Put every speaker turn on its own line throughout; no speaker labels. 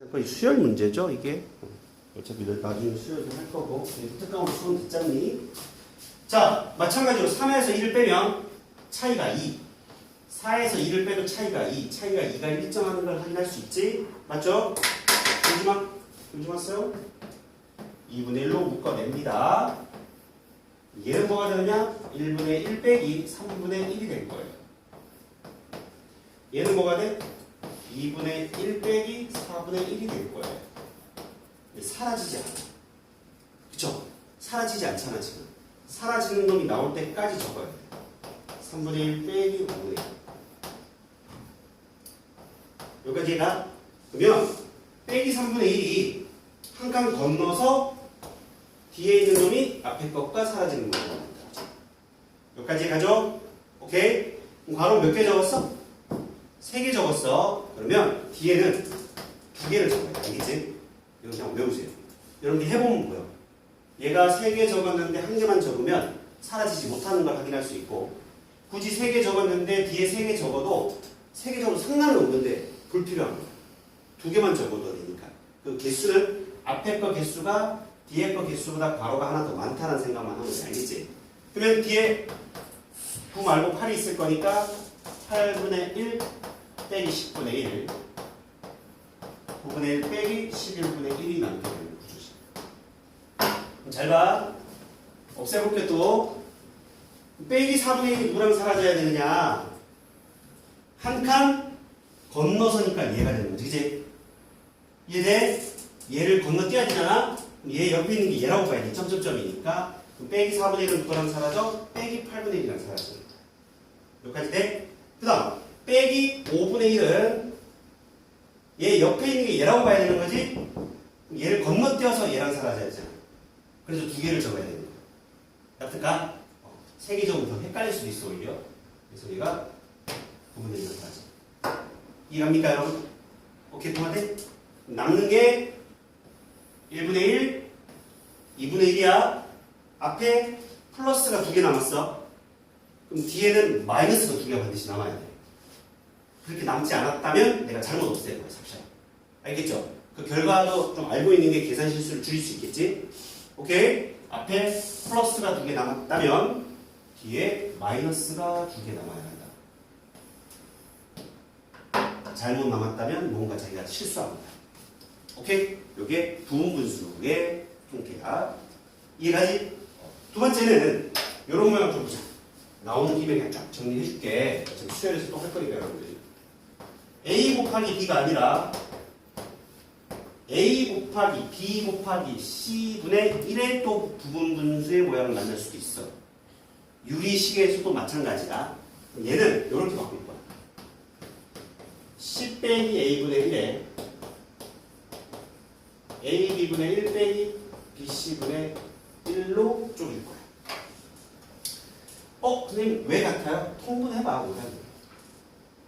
거의 수열 문제죠, 이게. 어차피 나중에 수열도 할 거고. 특강으로 수능 듣잖니? 자, 마찬가지로 3에서 1을 빼면 차이가 2. 4에서 1을 빼도 차이가 2. 차이가 2가 일정하는 걸 확인할 수 있지? 맞죠? 그러지 마세요. 2분의 1로 묶어냅니다. 얘는 뭐가 되느냐? 1분의 1 빼기 3분의 1이 될 거예요. 얘는 뭐가 돼? 2분의 1 빼기 4분의 1이 될 거예요. 사라지지 않아. 그쵸? 사라지지 않잖아, 지금. 사라지는 놈이 나올 때까지 적어야 돼. 3분의 1 빼기 5분의 1. 여기까지가? 그러면 빼기 3분의 1이 한 칸 건너서 뒤에 있는 놈이 앞에 것과 사라지는 거예요. 여기까지 가죠? 오케이? 그럼 괄호 몇 개 적었어? 3개 적었어. 그러면 뒤에는 2개를 적어야 돼. 알겠지? 이거 그냥 외우세요. 여러분들 해보면 보여. 얘가 3개 적었는데 1개만 적으면 사라지지 못하는 걸 확인할 수 있고, 굳이 3개 적었는데 뒤에 3개 적어도 3개 적어도 상관은 없는데 불필요한 거야. 2개만 적어도 되니까. 그 개수는 앞에 거 개수가 뒤에 거 개수보다 괄호가 하나 더 많다는 생각만 하면 돼. 알겠지? 그러면 뒤에 9 말고 8이 있을 거니까 8분의 1 빼기 10분의 1, 9분의 1 빼기 11분의 1이 남게 되는 구조지. 그럼 잘 봐. 없애볼게 또. 빼기 4분의 1이 누구랑 사라져야 되느냐? 한 칸 건너서니까 얘가 되는 거지. 그치? 이해돼? 얘를 건너뛰어야 되잖아? 얘 옆에 있는 게 얘라고 봐야 돼. 점점점이니까. 그럼 빼기 4분의 1은 누구랑 사라져? 빼기 8분의 1이랑 사라져. 여기까지 돼? 그 다음 빼기 5분의 1은 얘 옆에 있는 게 얘라고 봐야 되는 거지? 얘를 건너뛰어서 얘랑 사라져야 되잖아. 그래서 2개를 적어야 되는 거야. 같을까? 3개 적으면 더 헷갈릴 수도 있어 오히려. 그래서 얘가 5분의 1을 사라져. 이해갑니까 여러분? 오케이 통화돼? 남는 게 1분의 1, 2분의 1이야. 앞에 플러스가 2개 남았어. 그럼 뒤에는 마이너스가 2개가 반드시 남아야 돼. 그렇게 남지 않았다면 내가 잘못 없애는 거야, 삽시아. 알겠죠? 그 결과도 좀 알고 있는 게 계산 실수를 줄일 수 있겠지? 오케이? 앞에 플러스가 2개 남았다면 뒤에 마이너스가 2개 남아야 한다. 잘못 남았다면 뭔가 자기가 실수한 거야. 오케이? 요게 부분분수의 형태야. 이해가지? 두 번째는 요런 모양 좀 보자. 나오는 김에 그냥 쫙 정리해줄게. 지금 수열에서 또 할 거니까 여러분들이. A 곱하기 B가 아니라 A 곱하기 B 곱하기 C분의 1의 또 부분분수의 모양을 만날 수도 있어. 유리식에서도 마찬가지다. 얘는 이렇게 바꿀 거야. C 빼기 A분의 1에 A, B분의 1 빼기 BC분의 1로 쪼갤 거야. 선생님 왜 같아요? 통분해봐.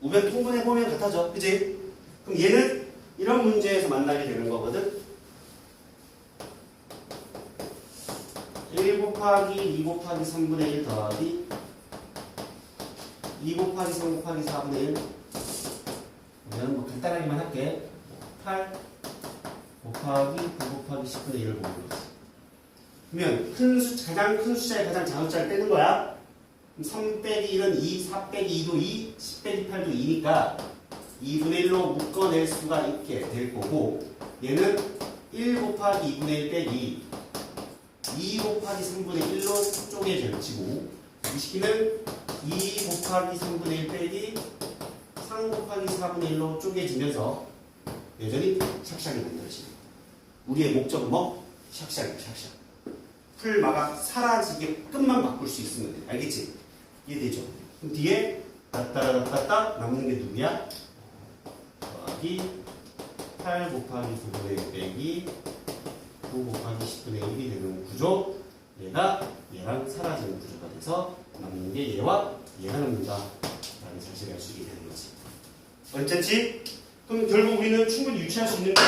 우변 통분해보면 같아져. 그치? 그럼 얘는 이런 문제에서 만나게 되는 거거든. 1 곱하기 2 곱하기 3분의 1 더하기 2 곱하기 3 곱하기 4분의 1. 그러면 뭐 간단하게만 할게. 8 곱하기 9 곱하기 10분의 1을 보는 거지. 그러면 가장 큰 숫자에 가장 작은 숫자를 빼는 거야. 3 빼기 1은 2, 4 빼기 2도 2, 10 빼기 8도 2니까 2분의 1로 묶어낼 수가 있게 될 거고, 얘는 1 곱하기 2분의 1 빼기 2 곱하기 3분의 1로 쪼개져지고, 이 식기는 2 곱하기 3분의 1 빼기 3 곱하기 4분의 1로 쪼개지면서 여전히 샥샥이 만들어지는 거야. 우리의 목적은 뭐? 샥샥이야, 샥샥. 풀마가 사라지게 끝만 바꿀 수 있으면 돼. 알겠지? 이해되죠? 그럼 뒤에 따따라따따 남는 게 누구야? 더하기 8 곱하기 9분의 1 빼기 9 곱하기 10분의 1이 되는 구조. 얘가 얘랑 사라지는 구조가 돼서 남는 게 얘와 얘가 남는다 라는 사실을 알 수 있게 되는 거지. 괜찮지? 그럼 결국 우리는 충분히 유추할 수 있는 게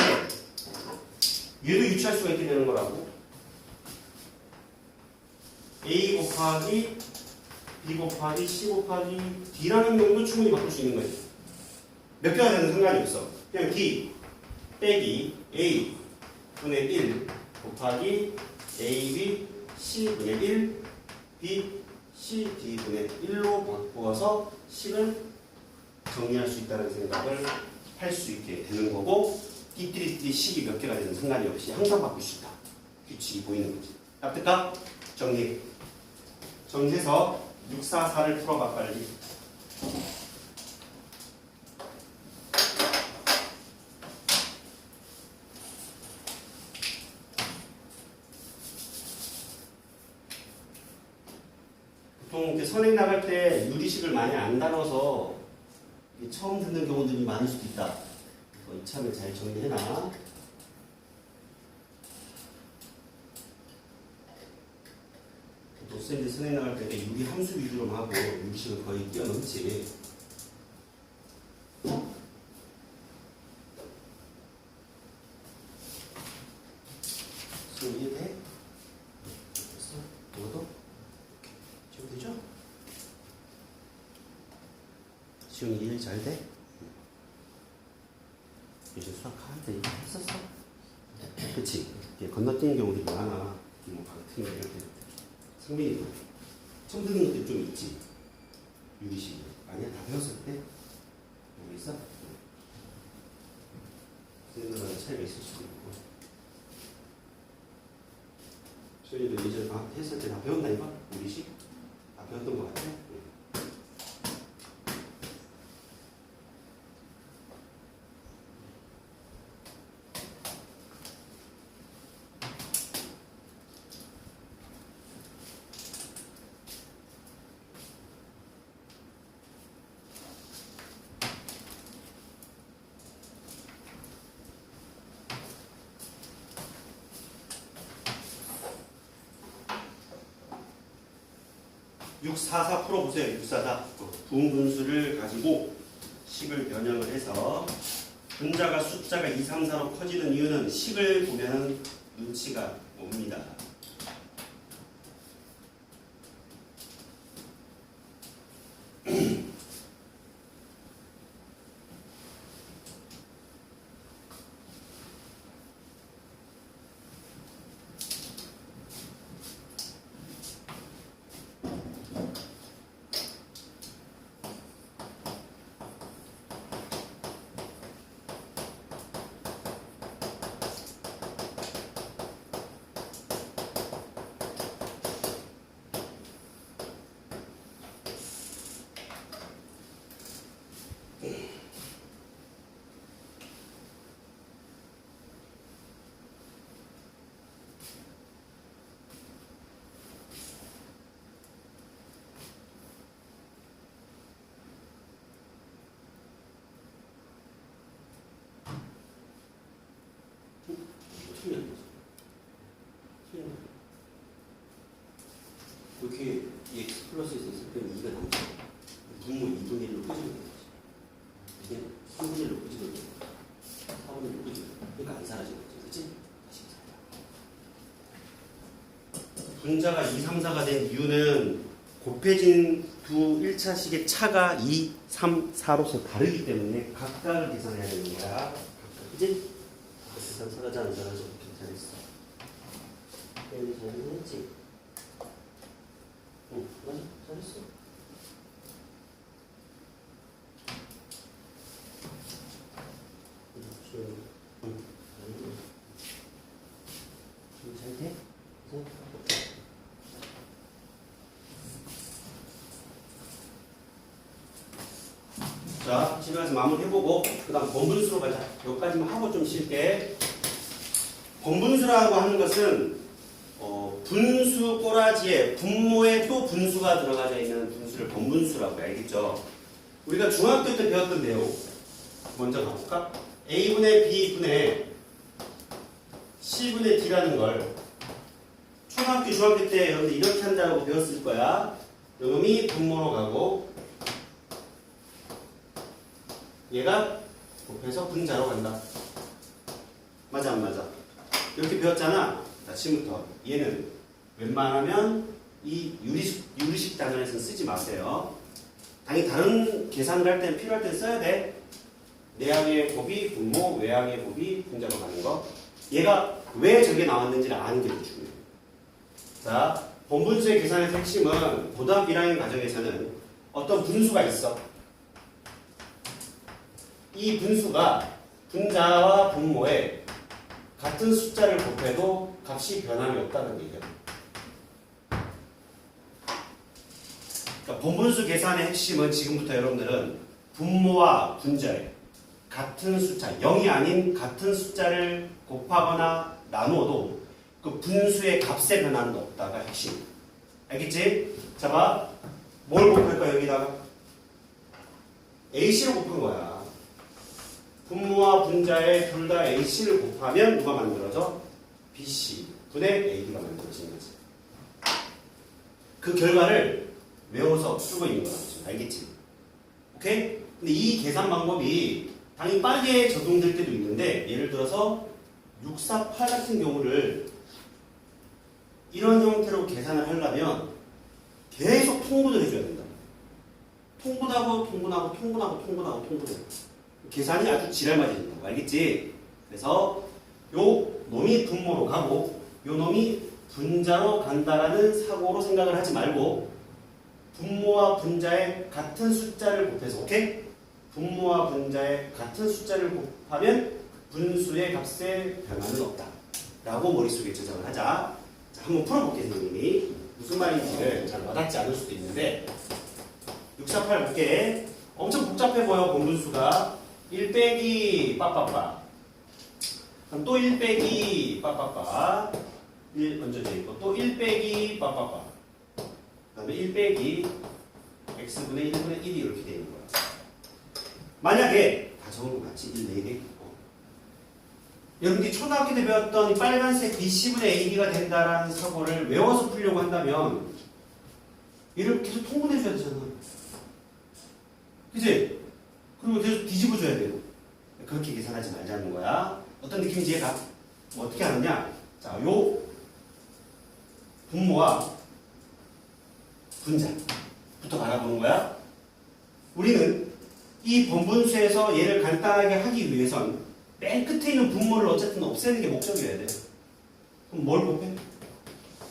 얘도 유추할 수가 있게 되는 거라고. A 곱하기 B 곱하기 C 곱하기 D라는 놈도 충분히 바꿀 수 있는 거지. 몇 개가 되는 상관이 없어. 그냥 D 빼기 A 분의 1 곱하기 AB C분의 1 B C D분의 1로 바꾸어서 식을 정리할 수 있다는 생각을 할 수 있게 되는 거고 띠띠리띠리 식이 몇 개가 되든 상관이 없이 항상 바꿀 수 있다. 규칙이 보이는 거지. 납득가? 정리해서 644를 풀어봐 빨리. 보통 이렇게 선행 나갈 때 유리식을 많이 안 다뤄서 처음 듣는 경우들이 많을 수도 있다. 이참에 잘 정리해놔. 도쌤들 선행 나갈 때 유리 함수 위주로만 하고 유리식을 거의 뛰어넘지. 지금 이해돼? 됐어? 이것도? 지금 되죠? 지금 이해 잘 돼? 요즘 수학하는데 이거 했었어? 그치? 건너뛰는 경우들이 많아. 뭐 강팀 이럴 때. 성민이 처음 듣는 것도 좀 있지? 유리식 아니야? 다 배웠을 때? 여기 있어? 선생님들과는 차이가 있을 수도 있고 소희도 예전에 방학 때 했을 때 다 배웠나니까? 유리식? 다 배웠던 것 같아? 644 풀어보세요. 644 부분분수를 가지고 식을 변형을 해서 분자가 숫자가 2, 3, 4로 커지는 이유는 식을 보면 눈치가 옵니다. 이렇게 x 플러스에서 있을 때는 2가 남죠. 분모 2분의 1로 끄집어내는 거지. 이게 3분의 1로 끄집어내는 거야. 4분의 1로 끄집어내는 거야. 그러니까 안 사라지는 거지. 그치? 다시 살려. 분자가 2, 3, 4가 된 이유는 곱해진 두 1차식의 차가 2, 3, 4로서 다르기 때문에 각각을 계산해야 되는 거야. 각각. 그치? 계산 사라져 안 사라져? 잘했어. 잘했지? 응, 맞아. 잘했어. 잘 돼? 자, 집에 가서 마무리해보고 그 다음 번분수로 가자. 여기까지만 하고 좀 쉴게. 번분수라고 하는 것은 분수 꼬라지에 분모에 또 분수가 들어가져 있는 분수를 번분수라고 해. 알겠죠? 우리가 중학교 때 배웠던 내용 먼저 가볼까? A분의 B분의 C분의 D라는 걸 초등학교, 중학교 때 여러분들 이렇게 한다고 배웠을 거야. 요놈이 분모로 가고 얘가 곱해서 분자로 간다. 맞아 안 맞아? 이렇게 배웠잖아. 아침부터 얘는 웬만하면 이 유리식 단원에서는 쓰지 마세요. 당연히 다른 계산을 할 때는 필요할 때는 써야 돼. 내항의 곱이 분모, 외항의 곱이 분자로 가는 거. 얘가 왜 저게 나왔는지를 아는 게 더 중요해요. 자, 본분수의 계산의 핵심은 고등학 1학년 과정에서는 어떤 분수가 있어. 이 분수가 분자와 분모에 같은 숫자를 곱해도 값이 변함이 없다는 얘기예요. 그러니까 본분수 계산의 핵심은 지금부터 여러분들은 분모와 분자에 같은 숫자, 0이 아닌 같은 숫자를 곱하거나 나누어도 그 분수의 값의 변화는 없다가 핵심. 알겠지? 자, 봐. 뭘 곱할 거야, 여기다가? AC를 곱한 거야. 분모와 분자에 둘 다 AC를 곱하면 누가 만들어져? BC 분의 AB가 만들어지는 거지. 그 결과를 외워서 쓰고 있는 거야. 알겠지? 오케이? 근데 이 계산 방법이 당연히 빠르게 적용될 때도 있는데, 예를 들어서 648 같은 경우를 이런 형태로 계산을 하려면 계속 통분을 해줘야 된다. 통분하고 계산이 아주 지랄맞이 된다고. 알겠지? 그래서 요 놈이 분모로 가고 요 놈이 분자로 간다라는 사고로 생각을 하지 말고 분모와 분자의 같은 숫자를 곱해서, 오케이? 분모와 분자의 같은 숫자를 곱하면 분수의 값에 변화는 없다 라고 머릿속에 저장을 하자. 자, 한번 풀어볼게요. 선생님이 무슨 말인지를 잘 와닿지 않을 수도 있는데, 648 볼게. 엄청 복잡해 보여. 본분수가 1 빼기 빠빠빠, 그럼 또 1 빼기 빠빠빠, 1 얹어져 있고 또 1 빼기 빠빠빠, 그 다음에 1 빼기 x분의 1분의 1이 이렇게 되는 거야. 만약에 다 적은 거 맞지? 1, 4개. 여러분들이 초등학교 때 배웠던 이 빨간색 BC분의 AB가 된다라는 사고를 외워서 풀려고 한다면 얘를 계속 통분해줘야 되잖아. 그치? 그리고 계속 뒤집어줘야 돼요. 그렇게 계산하지 말자는 거야. 어떤 느낌인지 얘가 뭐 어떻게 하느냐? 자, 요 분모와 분자부터 바라보는 거야. 우리는 이 본분수에서 얘를 간단하게 하기 위해선 맨 끝에 있는 분모를 어쨌든 없애는 게 목적이어야 돼. 그럼 뭘 곱해?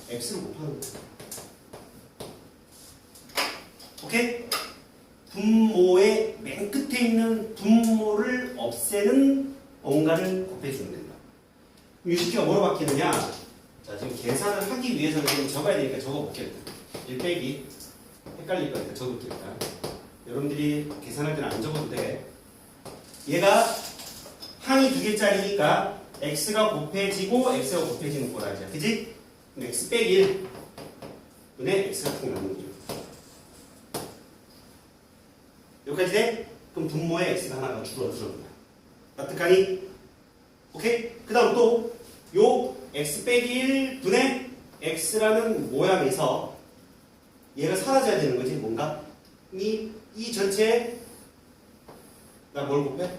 x를 곱하는 거야. 오케이? 분모의 맨 끝에 있는 분모를 없애는 뭔가를 곱해주면 된다. 그럼 유식기가 뭐로 바뀌느냐? 자, 지금 계산을 하기 위해서는 좀 적어야 되니까 적어볼게요. 1 빼기. 헷갈릴 거니까 적을게요. 여러분들이 계산할 때는 안 적어도 돼. 얘가 항이 2개짜리니까 x가 곱해지고 x가 곱해지는 거라지. 그지? 그럼 x 빼기 1 분의 x가 통 남는 거죠. 여기까지 돼? 그럼 분모에 x가 하나가 줄어드는 거야. 납득하니? 오케이? 그 다음 또 요 x 빼기 1 분의 x라는 모양에서 얘가 사라져야 되는 거지. 뭔가? 이 전체에 나 뭘 곱해?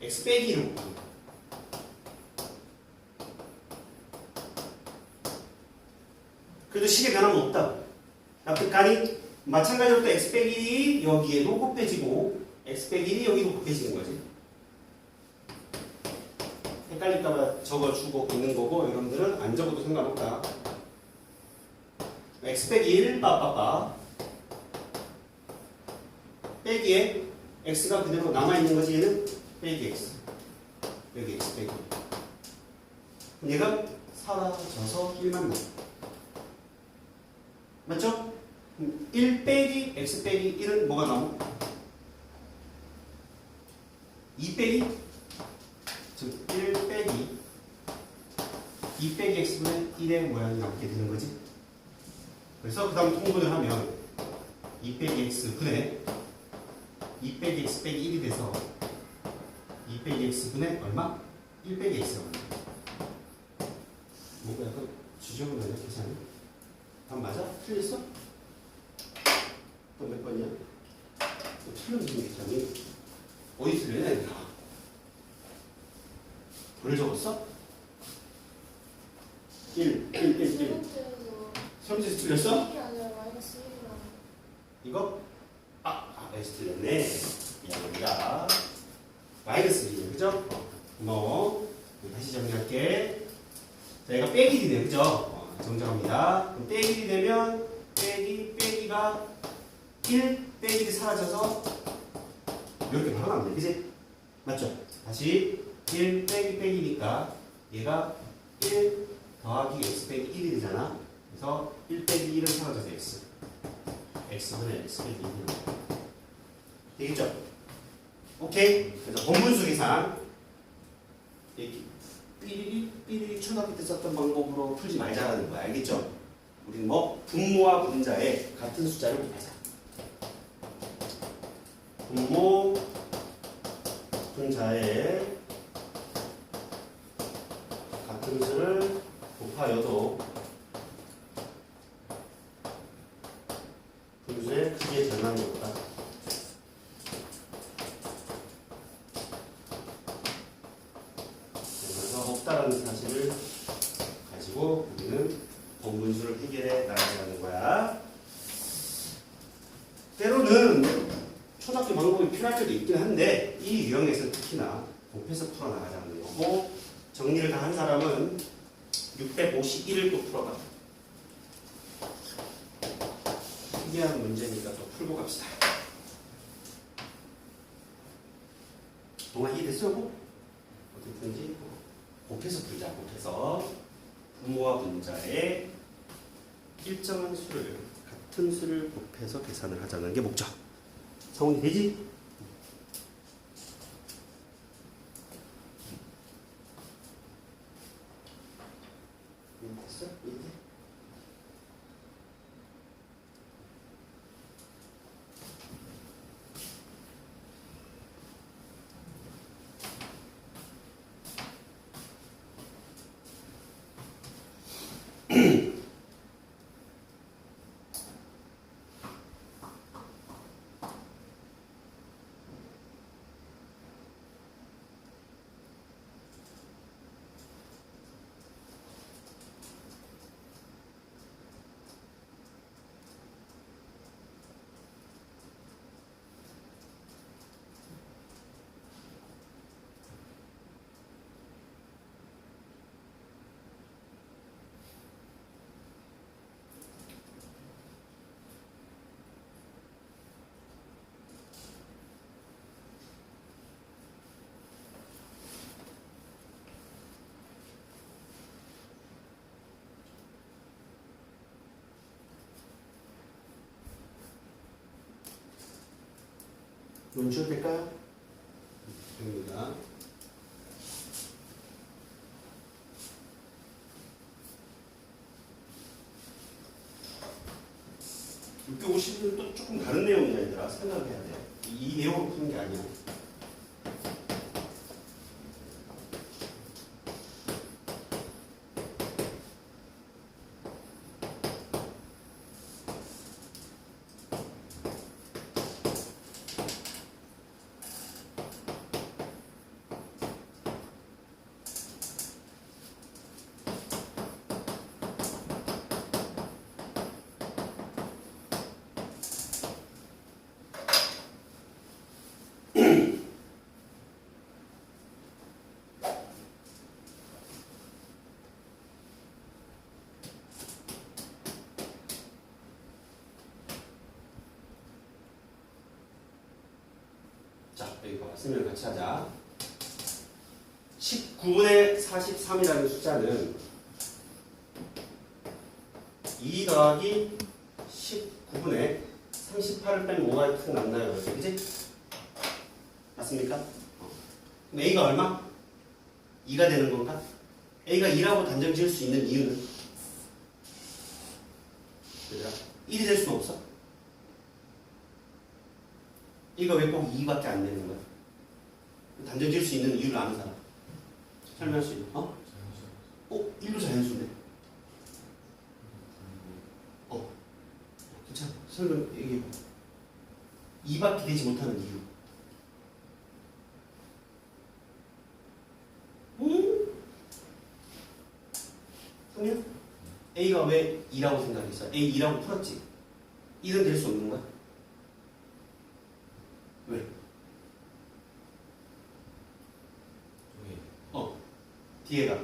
x 빼기 1을 곱하는 거야. 그래도 식의 변화는 없다. 납득하니? 마찬가지로 또 x 빼기 1이 여기에도 곱해지고 x 빼기 1이 여기도 곱해지는 거지. 헷갈릴까봐 적어주고 있는 거고, 여러분들은 안 적어도 상관없다. x 빼기 1 빠빠빠 빼기에 x가 그대로 남아있는 거지. 얘는 빼기 x, 여기 x 빼기, 그럼 얘가 사라져서 1만 남아. 맞죠? 1 빼기 x 빼기 1은 뭐가 나오고? 2 빼기, 즉 1 빼기 2 빼기 x분의 1의 모양이 남게 되는 거지. 그래서 그 다음 통분을 하면 2 빼기 x분의 2 빼기 x 빼기 1이 돼서 2 빼기 x분의 얼마? 1 빼기 x가 나와. 뭔가 약간 지저분하냐 계산이? 답 맞아? 틀렸어? 또 몇 번이야? 또 틀린 계산이 어디 틀려야 되나? 뭘 적었어? 1 3제에서 틀렸어? 이거? S 틀렸네. 미안합니다. 마이너스 1이네. 그죠? 고마워. 다시 정리할게. 자, 얘가 빼기 1이네. 그죠? 정정합니다. 그럼 빼기 1이 되면 빼기가 1 빼기 1이 사라져서 이렇게 바로 나오네. 그지? 맞죠? 다시 1 빼기 빼기니까 얘가 1 더하기 x 빼기 1이 되잖아. 그래서 1 빼기 1은 사라져서 x. x분의 x 빼기 1이 되겠죠? 오케이? 그래서 본분수 계산 삐리리 초등학교 때 썼던 방법으로 풀지 말자라는 거야. 알겠죠? 우리는 뭐 분모와 분자의 같은 숫자를 곱하자. 분모 분자의 같은 수를 곱하여도 분수의 크기의 변함이 없다. 그래서 없다라는 사실을 가지고 우리는 본분수를 해결해 나가자는 거야. 때로는 초등학교 방법이 필요할 때도 있긴 한데 이 유형에서 특히나 곱해서 풀어나가자는 거고, 정리를 다 한 사람은 651을 또 풀어봐. 특이한 문제니까 또 풀고 갑시다. 동아 이해됐어요? 어쨌든지 곱해서 풀자. 곱해서 분모와 분자의 일정한 수를 같은 수를 곱해서 계산을 하자는 게 목적. 성훈이 되지? 됐어? 이해돼? 눈 지워도 될까요? 됩니다. 650은 또 조금 다른 내용이야, 얘들아. 생각을 해야 돼. 이 내용을 푸는 게 아니야. 자, 여기 봐봐. 쓰면 같이 하자. 19분의 43이라는 숫자는 2 더하기 19분의 38을 빼면 5가 큰 남나요? 그지? 맞습니까? 그럼 A가 얼마? 2가 되는 건가? A가 2라고 단정 지을 수 있는 이유는? 얘들아, 1이 될 수는 없어. A가 왜 꼭 2밖에 안 되는 거야? 단정 지을 수 있는 이유를 아는 사람. 설명할 수 있는, 1도 자연수인데. 괜찮아. 설명, 얘기해봐. 2밖에 되지 못하는 이유. 그러면 A가 왜 2라고 생각했어? A 2라고 풀었지? 1은 될 수 없는 거야? 왜? 뒤에가.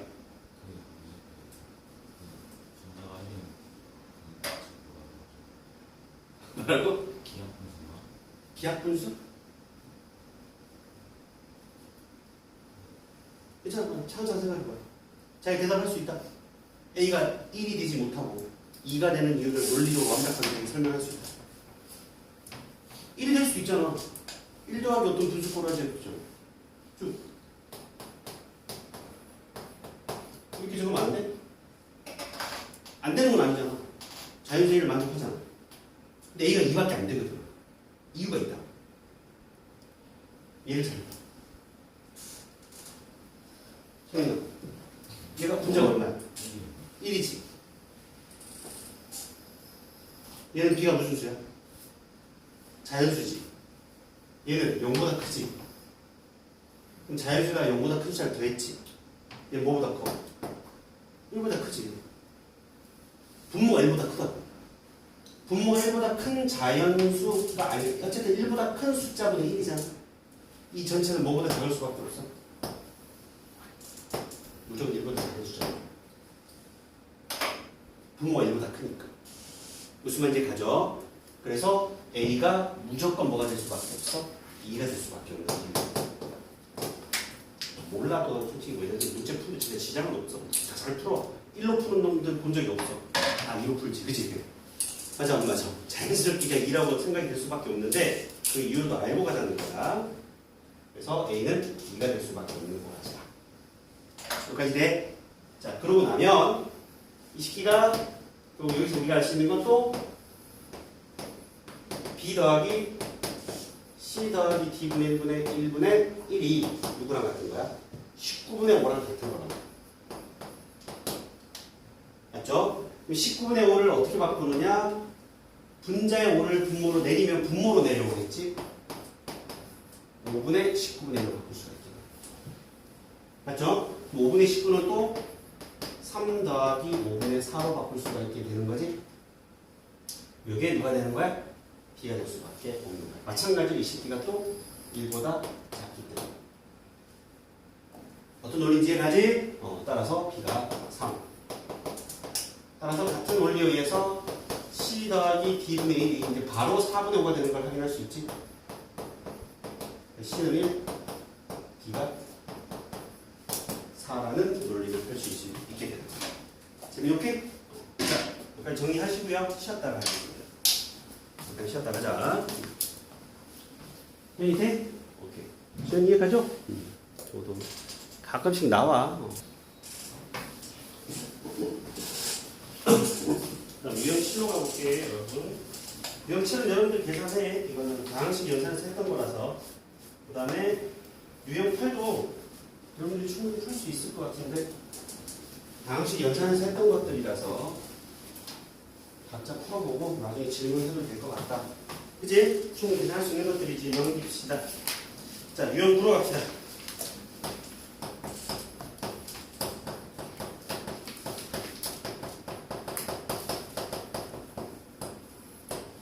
뭐라고? 기하분수? 괜찮아. 차근차근 생각해봐. 잘 대답할 수 있다. A가 1이 되지 못하고 2가 되는 이유를 논리적으로 완벽하게 설명할 수 있다. 1이 될 수도 있잖아. 1 더하기 어떤 분수 꼬라지겠죠. 쭉. 이렇게 적으면 안 돼? 안 되는 건 아니잖아. 자연수를 만족하잖아. 근데 A가 2밖에 안 되거든. 이유가 있다. 얘를 잘 봐. 성인아, 얘가 분자가 얼마야? 1이지. 얘는 B가 무슨 수야? 자연수지. 얘는 0보다 크지. 그럼 자연수가 0보다 큰 숫자를 더했지. 얘 뭐보다 커? 1보다 크지. 분모가 1보다 크다. 분모가 1보다 큰 자연수가 아니, 어쨌든 1보다 큰 숫자보다 1이잖아. 이 전체는 뭐보다 작을 수밖에 없어. 무조건 1보다 작은 숫자야. 분모가 1보다 크니까. 무슨 말인지 가져. 그래서 A가 무조건 뭐가 될 수밖에 없어? 2가 될 수밖에 없는 거지. 몰라도 솔직히 뭐 이런 문제 풀면 진짜 지장은 없어. 다 잘 풀어. 1로 푸는 놈들 본 적이 없어. 아 2로 풀지. 그치? 맞아 안 맞아. 자연스럽게 그냥 2라고 생각이 될 수밖에 없는데 그 이유도 알고 가자는 거야. 그래서 A는 2가 될 수밖에 없는 거지. 여기까지 돼? 자 그러고 나면 이 식기가 그리고 여기서 우리가 알 수 있는 건 또 B 더하기 C 더하기 D분의 1분의 1분의 1이 누구랑 같은 거야? 19분의 5랑 같은 거란 말이야. 맞죠? 그럼 19분의 5를 어떻게 바꾸느냐? 분자의 5를 분모로 내리면 분모로 내려오겠지? 5분의 19분의 1로 바꿀 수가 있잖아. 맞죠? 5분의 19는 또 3 더하기 5분의 4로 바꿀 수가 있게 되는 거지? 이게 누가 되는 거야? B가 될 수밖에 없는 거야. 마찬가지로 이 식기가 또 1보다 작기 때문에. 어떤 논리인지에 가지? 따라서 B가 3. 따라서 같은 원리에 의해서 C 더하기 D분의 1이 이제 바로 4분의 5가 되는 걸 확인할 수 있지? C는 1, D가 4라는 논리를 펼 수 있게 되는 거야. 재미없게? 자, 여기까지 정리하시고요. 쉬었다가 하겠습니다. 잠깐 쉬었다 가자. 현이 돼? 오케이. 시연 이해가죠? 저도 가끔씩 나와. 그럼 유형 7로 가볼게요, 여러분. 유형 7은 여러분들 계산해. 이거는 다항식 연산에서 했던 거라서. 그 다음에 유형 8도 여러분들이 충분히 풀 수 있을 것 같은데 다항식 연산에서 했던 것들이라서 각자 풀어보고 나중에 질문해도 될 것 같다. 그치? 충분히 할 수 있는 것들이지. 넘깁시다. 자, 유형 9로 갑시다.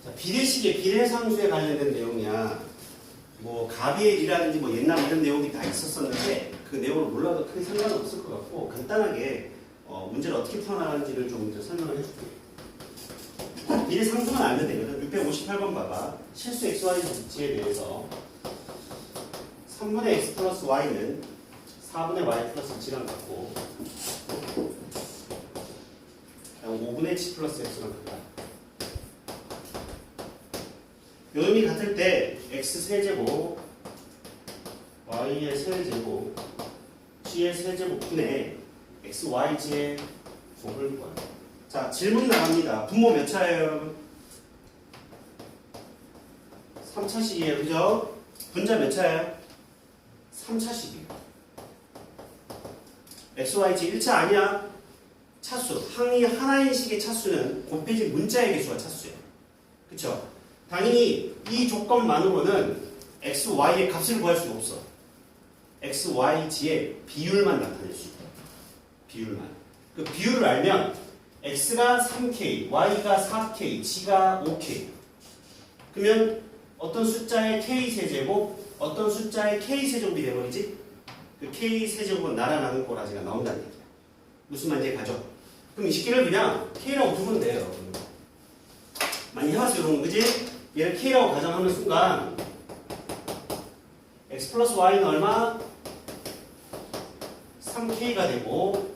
자, 비례식의 비례상수에 관련된 내용이야. 뭐 가비엘이라든지 뭐 옛날 이런 내용이 다 있었었는데 그 내용을 몰라도 크게 상관없을 것 같고 간단하게 문제를 어떻게 풀어나가는지를 좀 이제 설명을 해줄게. 비례 상수만 알면 되거든. 658번 봐봐. 실수 XY 법칙에 대해서 3분의 X 플러스 Y는 4분의 Y 플러스 G랑 같고 5분의 G 플러스 X랑 같다. 요 놈이 같을 때 X 세제곱 Y의 세제곱 G의 세제곱 분의 X, Y, G의 곱을 구하라. 자, 질문 나갑니다. 분모 몇 차예요, 여러분? 3차식이에요, 그죠? 분자 몇 차예요? 3차식이에요. X, Y, G 1차 아니야? 차수. 항이 하나인 식의 차수는 곱해진 문자의 개수가 차수예요. 그쵸? 당연히 이 조건만으로는 X, Y의 값을 구할 수가 없어. X, Y, G의 비율만 나타낼 수 있다. 비율만. 그 비율을 알면 X가 3K, Y가 4K, G가 5K. 그러면 어떤 숫자의 K 세제곱, 어떤 숫자의 K 세제곱이 돼버리지? 그 K 세제곱은 날아나는 꼬라지가 나온다는 얘기야. 무슨 말인지 가죠? 그럼 이 식기를 그냥 K라고 두면 돼요. 많이 해봤어요, 여러분. 그지? 얘를 K라고 가정하는 순간 X 플러스 Y는 얼마? 3K가 되고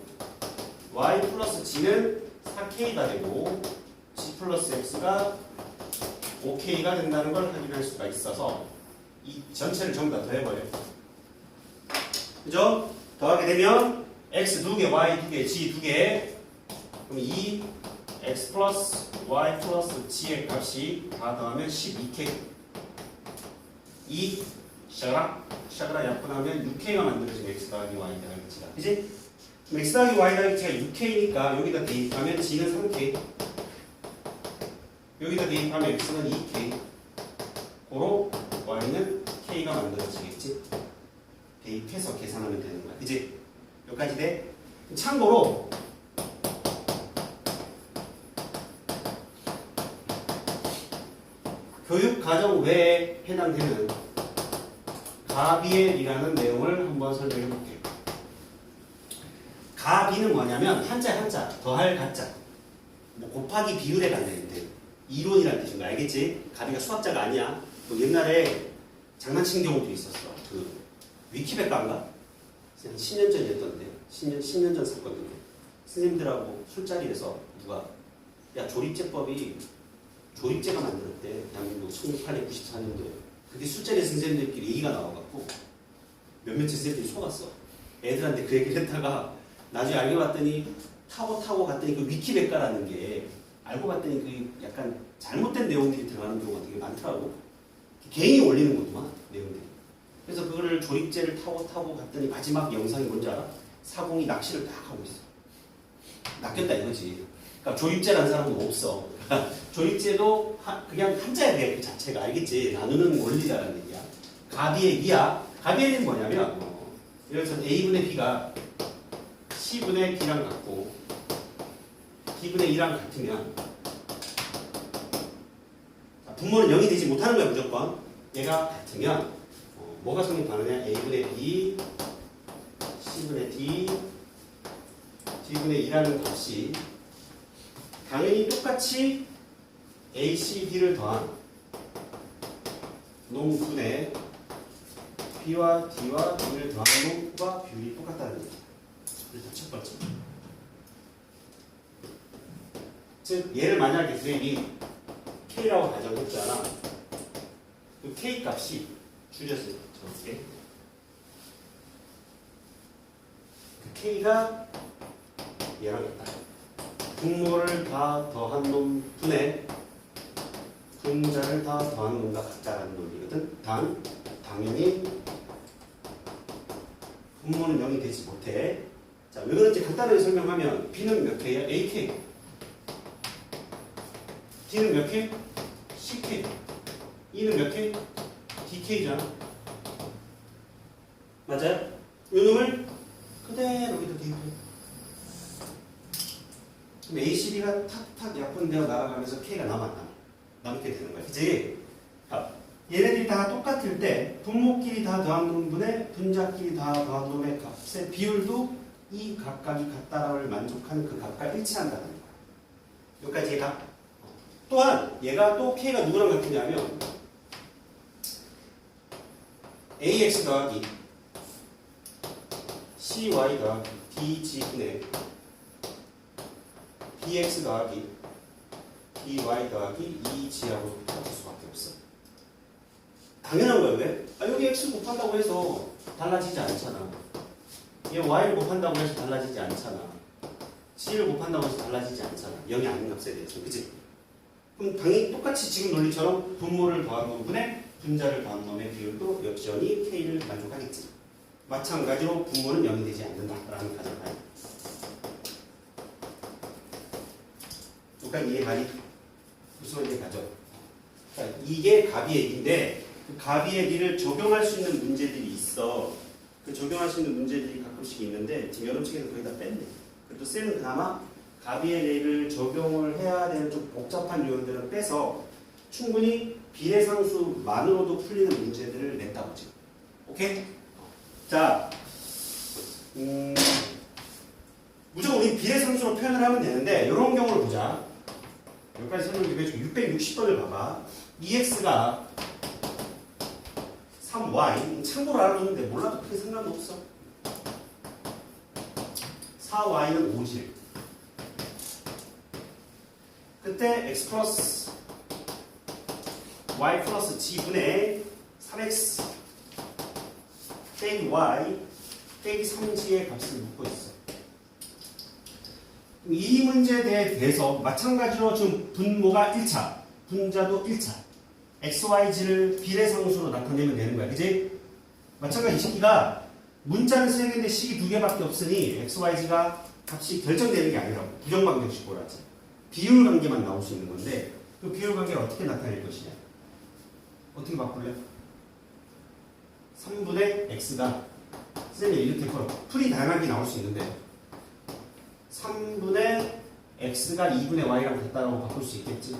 Y 플러스 G는 4K가 되고 G 플러스 X가 5K가 된다는 걸 확인할 수가 있어서 이 전체를 전부 다 더해버려요. 그죠? 더하게 되면 X 2개, Y 2개, G 2개. 그럼 2 X 플러스 Y 플러스 G의 값이 다 더하면 12K. 2 샤그라 약분하면 6K가 만들어지는 X 더하기 Y 더하기 G가. 그지? 그럼 X 더하기 Y 더하기 G가 6K니까 여기다 대입하면 G는 3K. 여기다 대입하면 X는 2K. 고로 Y는 K가 만들어지겠지? 대입해서 계산하면 되는 거야. 그지? 여기까지 돼? 참고로 교육과정 외에 해당되는 가비엘이라는 내용을 한번 설명해 볼게요. 가비는 뭐냐면 한자 더할 가자 뭐 곱하기 비율에 관련된 이론이라는 뜻인 거 알겠지? 가비가 수학자가 아니야. 뭐 옛날에 장난친 경우도 있었어. 그 위키백과인가? 10년 전이었던데 10년 전 사건인데 선생님들하고 술자리에서 누가 야 조립제가 만들었대. 대한민국 1894년도에. 그게 술자리에 선생님들끼리 얘기가 나와갖고 몇몇째 선생님들이 속았어. 애들한테 그 얘기를 했다가 나중에 알고 봤더니 타고 갔더니 그 위키백과라는 게 알고 봤더니 그 약간 잘못된 내용들이 들어가는 경우가 되게 많더라고. 개인이 올리는 거구만 내용들이. 그래서 그거를 조립제를 타고 갔더니 마지막 영상이 뭔지 알아? 사공이 낚시를 딱 하고 있어. 낚였다 이거지. 그러니까 조립제라는 사람도 없어. 조립제도 그냥 한자야 돼. 그 자체가 알겠지? 나누는 원리다라는 얘기야. 가비의 비야. 가비의 비는 뭐냐면 예를 들어서 A분의 B가 C분의 D랑 같고 D분의 E랑 같으면 분모는 0이 되지 못하는 거야 무조건. 얘가 같으면 뭐가 성립하느냐? A분의 B, C분의 D, D분의 E라는 값이 당연히 똑같이 A, C, D를 더한 놈분의 B와 D와 D를 더한 놈과 비율이 똑같다는 얘기죠. 일단 첫 번째. 즉 얘를 만약에 선생님이 K라고 가정했잖아. 그 K 값이 줄여서 적을게. 그 K가 얘랑 같다. 분모를 다 더한 놈 분의 분자를 다 더한 놈과 같다라는 논리거든. 당연히 분모는 0이 되지 못해. 자, 왜 그런지 간단하게 설명하면 B는 몇 K야? AK. D는 몇 K? CK. E는 몇 K? DK잖아. 맞아요? 이 놈을 그대로 여기다 대입해. 그럼 ACB가 탁탁 약분되어 날아가면서 K가 남게 되는 거야. 그치? 얘네들이 다 똑같을 때 분모끼리 다 더한 놈분의 분자끼리 다 더한 놈의 값의 비율도 이 각각이 같다를 만족하는 그 값과 일치한다는 거야. 여기까지 얘가. 또한 얘가 또 K가 누구랑 같으냐면 AX 더하기 CY 더하기 DG분의 DX 더하기 DY 더하기 EG하고 똑같을 수밖에 없어. 당연한 거야. 왜? 여기 X 곱한다고 해서 달라지지 않잖아. 얘 Y를 곱한다고 해서 달라지지 않잖아. C를 곱한다고 해서 달라지지 않잖아. 0이 아닌 값에 대해서. 그치? 그럼 당연히 똑같이 지금 논리처럼 분모를 더한 놈분의 분자를 더한 놈의 비율도 여전히 K를 만족하겠지. 마찬가지로 분모는 0이 되지 않는다라는 가정하에. 그러니까 이해가니? 무슨 말인지 가죠? 그러니까 이게 가비의 비인데 그 가비의 비를 적용할 수 있는 문제들이 있어. 그 적용할 수 있는 문제들이 가끔씩 있는데 지금 여러분 책에서 거의 다 뺐네. 그래도 쌤은 그나마 가비의 레이를 적용을 해야 되는 좀 복잡한 요인들은 빼서 충분히 비례상수만으로도 풀리는 문제들을 냈다 보지. 오케이? 자, 무조건 우리 비례상수로 표현을 하면 되는데 이런 경우를 보자. 여기까지 설명드리고 660번을 봐봐. 2x가 3y 참고로 알아두는데 몰라도 크게 상관없어. 4y는 5질. 그때 x 플러스 y 플러스 g분의 3x 빼기 y 빼기 3g의 값을 묻고 있어. 이 문제에 대해서 마찬가지로 지금 분모가 1차, 분자도 1차, XYZ를 비례상수로 나타내면 되는 거야. 그지? 마찬가지 이 식기가 문자는 3개인데 식이 2개밖에 없으니 XYZ가 값이 결정되는 게 아니라 부정방정식으로 하지. 비율 관계만 나올 수 있는 건데 그 비율 관계를 어떻게 나타낼 것이냐? 어떻게 바꿀래? 3분의 X가 쌤이 이렇게 풀어. 풀이 다양하게 나올 수 있는데 3분의 x가 2분의 y랑 같다라고 바꿀 수 있겠지.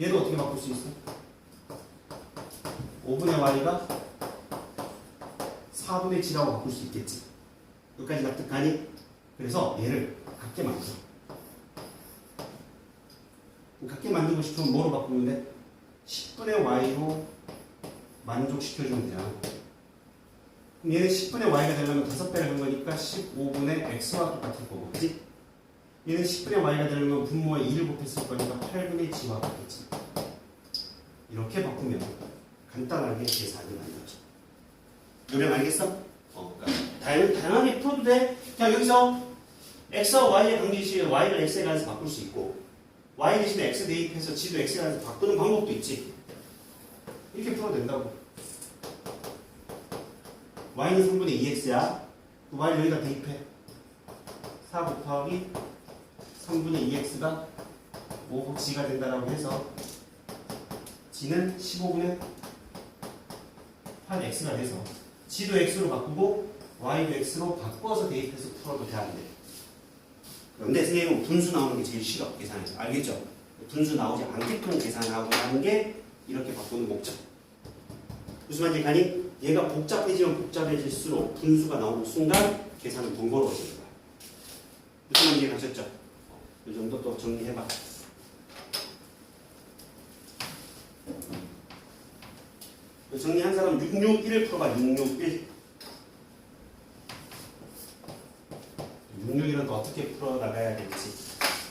얘도 어떻게 바꿀 수 있어? 5분의 y가 4분의 g라고 바꿀 수 있겠지. 여기까지 납득하니? 그래서 얘를 같게 만들어. 같게 만들고 싶으면 뭐로 바꾸면 돼? 10분의 y로 만족시켜주면 되잖아. 그럼 얘는 10분의 y가 되려면 5배를 한 거니까 15분의 x와 똑같을 거고, 그치? 얘는 10분의 y가 되려면 분모에 2를 곱했을 거니까 8분의 g와 같겠지. 이렇게 바꾸면 간단하게 계산이 만들어져. 요령 알겠어? 그러니까 다양하게 풀어도 돼. 그냥 여기서 x와 y의 관계식 y를 x에 관해서 바꿀 수 있고, y 대신에 x 대입해서 g도 x에 관해서 바꾸는 방법도 있지. 이렇게 풀어도 된다고. y는 3분의 2x야. y를 여기다 대입해. 4 곱하기 3분의 2x가 5g가 된다라고 해서 g는 15분의 8x가 돼서 g도 x로 바꾸고 y도 x로 바꿔서 대입해서 풀어도 돼, 안 돼? 그런데 선생님은 분수 나오는 게 제일 싫어, 계산해서. 알겠죠? 분수 나오지 않게끔 계산하고 하는 게 이렇게 바꾸는 목적. 무슨 말인지 가니? 얘가 복잡해지면 복잡해질수록 분수가 나오는 순간 계산은 번거로워지는 거야. 무슨 말인지 가셨죠? 이 정도 또 정리해봐. 정리한 사람 661을 풀어봐. 661. 661은 또 어떻게 풀어나가야 될지.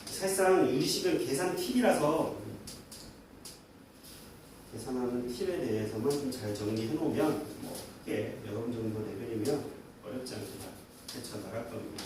사실상 유리식은 계산 팁이라서 계산하는 팁에 대해서만 좀 잘 정리해 놓으면 뭐 크게 여러분 정도 레벨이면 어렵지 않게 헤쳐나갈 겁니다.